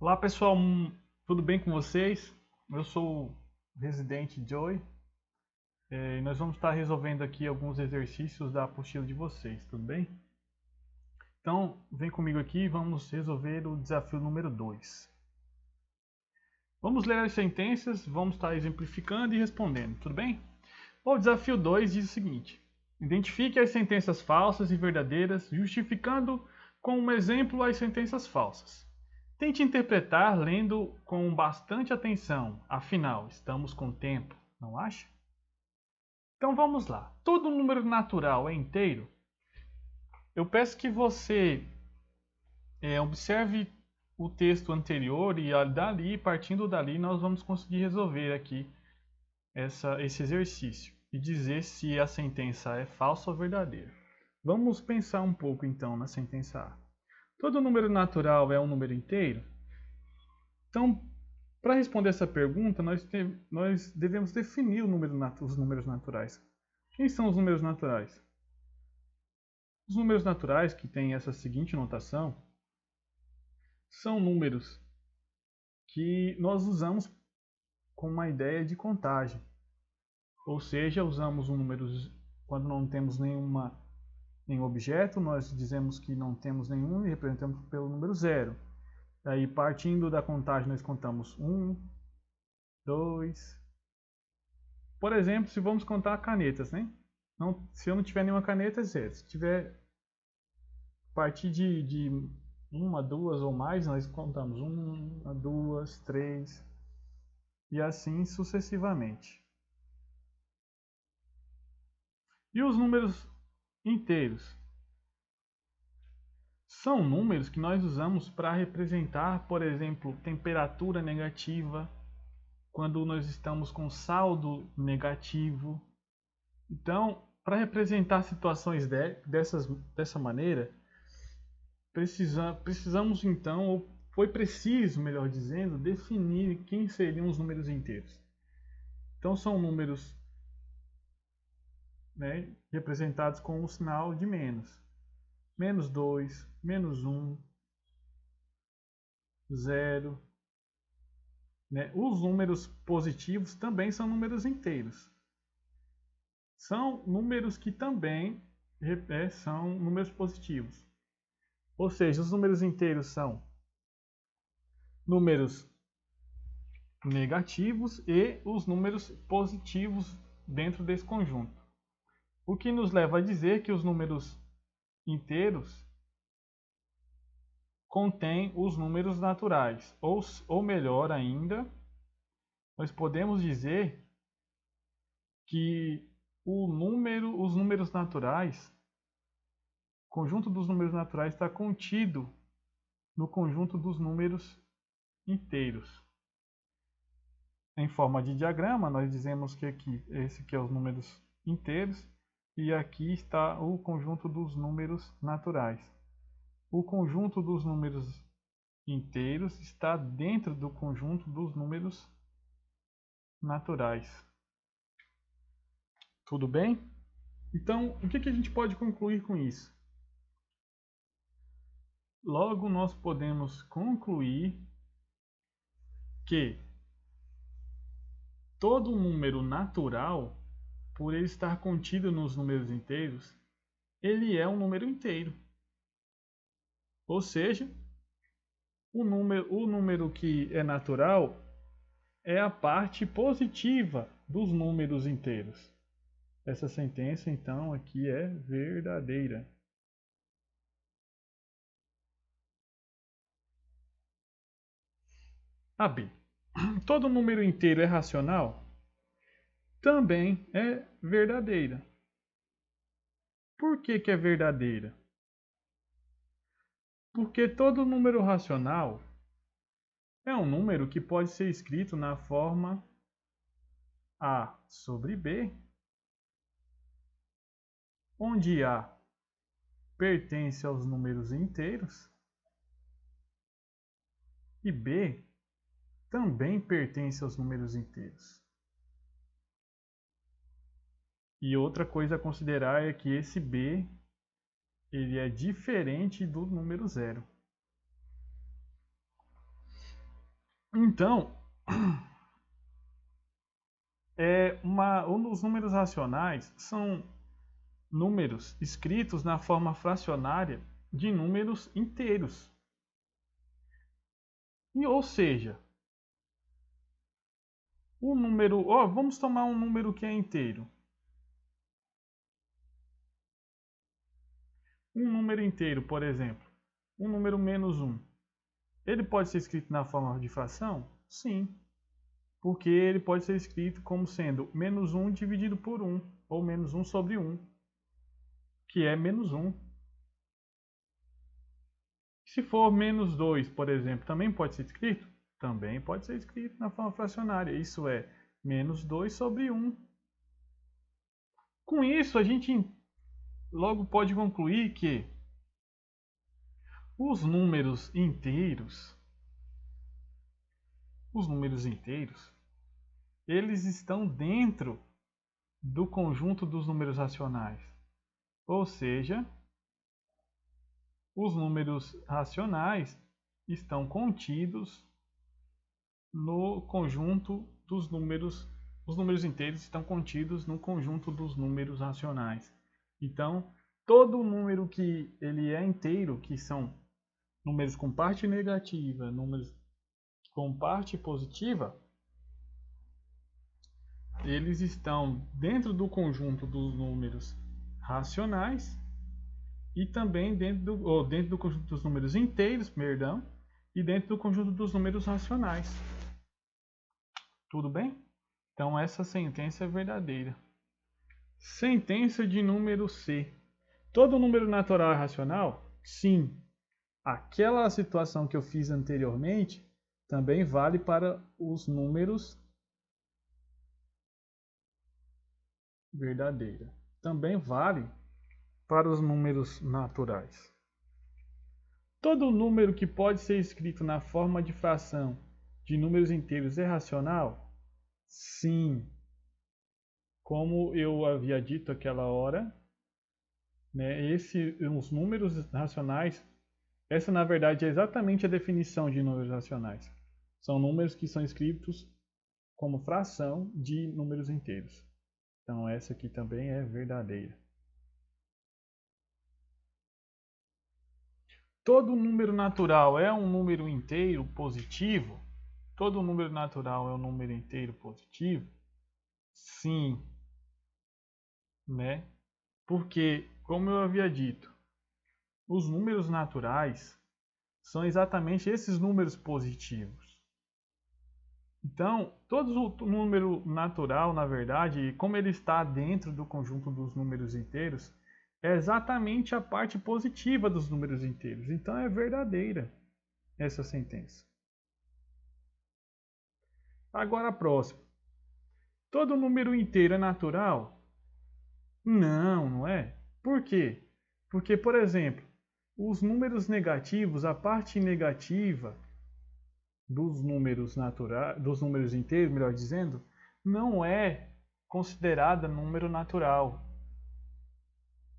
Olá pessoal, tudo bem com vocês? Eu sou o residente Joey e nós vamos estar resolvendo aqui alguns exercícios da apostila de vocês, tudo bem? Então, vem comigo aqui e vamos resolver o desafio número 2. Vamos ler as sentenças, vamos estar exemplificando e respondendo, tudo bem? O desafio 2 diz o seguinte: identifique as sentenças falsas e verdadeiras, justificando com um exemplo as sentenças falsas. Tente interpretar lendo com bastante atenção, afinal, estamos com tempo, não acha? Então vamos lá. Todo número natural é inteiro? Eu peço que você observe o texto anterior e dali, partindo dali, nós vamos conseguir resolver aqui esse exercício e dizer se a sentença é falsa ou verdadeira. Vamos pensar um pouco então na sentença A. Todo número natural é um número inteiro? Então, para responder essa pergunta, nós devemos definir os números naturais. Quem são os números naturais? Os números naturais, que têm essa seguinte notação, são números que nós usamos com uma ideia de contagem. Ou seja, usamos um número quando não temos nenhum objeto, nós dizemos que não temos nenhum e representamos pelo número 0. Aí, partindo da contagem, nós contamos 1, 2. Por exemplo, se vamos contar canetas, né? Não, se eu não tiver nenhuma caneta, é 0. Se tiver a partir de uma, duas ou mais, nós contamos 1, 2, 3 e assim sucessivamente. E os números inteiros? São números que nós usamos para representar, por exemplo, temperatura negativa, quando nós estamos com saldo negativo. Então, para representar situações dessa maneira, precisamos então, ou foi preciso, melhor dizendo, definir quem seriam os números inteiros. Então, são números, né, representados com o sinal de menos. Menos 2, menos 1, 0. Né? Os números positivos também são números inteiros. São números que também são números positivos. Ou seja, os números inteiros são números negativos e os números positivos dentro desse conjunto. O que nos leva a dizer que os números inteiros contêm os números naturais. Ou melhor ainda, nós podemos dizer que os números naturais, o conjunto dos números naturais está contido no conjunto dos números inteiros. Em forma de diagrama, nós dizemos que esse aqui é os números inteiros e aqui está o conjunto dos números naturais. O conjunto dos números inteiros está dentro do conjunto dos números naturais. Tudo bem? Então, o que a gente pode concluir com isso? Logo, nós podemos concluir que todo número natural, por ele estar contido nos números inteiros, ele é um número inteiro. Ou seja, o número que é natural é a parte positiva dos números inteiros. Essa sentença, então, aqui é verdadeira. A B. Todo número inteiro é racional? Também é verdadeira. Por que é verdadeira? Porque todo número racional é um número que pode ser escrito na forma A sobre B, onde A pertence aos números inteiros e B também pertence aos números inteiros. E outra coisa a considerar é que esse B ele é diferente do número 0. Então, os números racionais são números escritos na forma fracionária de números inteiros. Ou seja, o número, vamos tomar um número que é inteiro. Um número inteiro, por exemplo, um número menos 1. Ele pode ser escrito na forma de fração? Sim, porque ele pode ser escrito como sendo menos 1 dividido por 1, ou menos 1 sobre 1, que é menos 1. Se for menos 2, por exemplo, também pode ser escrito? Também pode ser escrito na forma fracionária, isso é menos 2 sobre 1. Com isso, a gente logo pode concluir que os números inteiros, eles estão dentro do conjunto dos números racionais. Ou seja, os números racionais estão contidos no conjunto dos números, os números inteiros estão contidos no conjunto dos números racionais. Então, todo número que ele é inteiro, que são números com parte negativa, números com parte positiva, eles estão dentro do conjunto dos números racionais e também dentro do conjunto dos números inteiros, perdão, e dentro do conjunto dos números racionais. Tudo bem? Então essa sentença é verdadeira. Sentença de número C. Todo número natural é racional? Sim. Aquela situação que eu fiz anteriormente também vale para os números verdadeira. Também vale para os números naturais. Todo número que pode ser escrito na forma de fração de números inteiros é racional? Sim. Como eu havia dito aquela hora, né, os números racionais, essa na verdade é exatamente a definição de números racionais. São números que são escritos como fração de números inteiros. Então essa aqui também é verdadeira. Todo número natural é um número inteiro positivo? Todo número natural é um número inteiro positivo? Sim, né? Porque, como eu havia dito, os números naturais são exatamente esses números positivos. Então, todo número natural, na verdade, como ele está dentro do conjunto dos números inteiros, é exatamente a parte positiva dos números inteiros. Então, é verdadeira essa sentença. Agora a próxima. Todo número inteiro é natural? Não, não é. Por quê? Porque, por exemplo, os números negativos, a parte negativa dos números naturais, dos números inteiros, melhor dizendo, não é considerada número natural.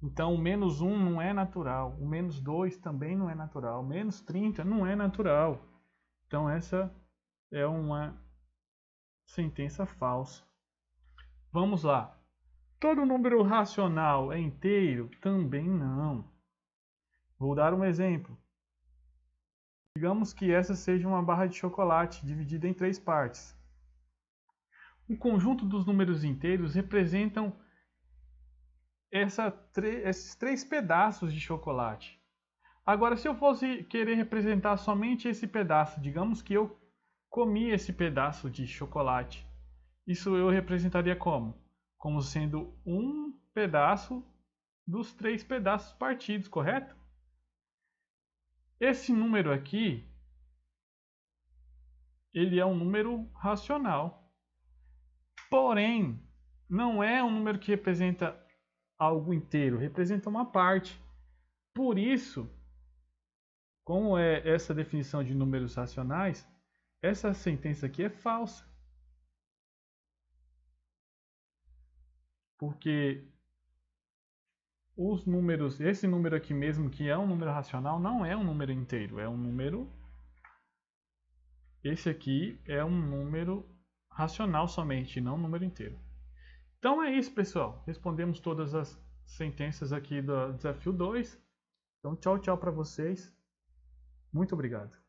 Então, o menos 1 não é natural, o menos 2 também não é natural, o menos 30 não é natural. Então, essa é uma sentença falsa. Vamos lá. Todo número racional é inteiro? Também não. Vou dar um exemplo. Digamos que essa seja uma barra de chocolate dividida em 3 partes. O conjunto dos números inteiros representam esses 3 pedaços de chocolate. Agora, se eu fosse querer representar somente esse pedaço, digamos que eu comi esse pedaço de chocolate, isso eu representaria como? Como sendo um pedaço dos 3 pedaços partidos, correto? Esse número aqui, ele é um número racional. Porém, não é um número que representa algo inteiro, representa uma parte. Por isso, como é essa definição de números racionais, essa sentença aqui é falsa. Porque os números, esse número aqui mesmo, que é um número racional, não é um número inteiro, é um número esse aqui é um número racional somente, não um número inteiro. Então é isso, pessoal. Respondemos todas as sentenças aqui do desafio 2. Então, tchau, tchau para vocês. Muito obrigado.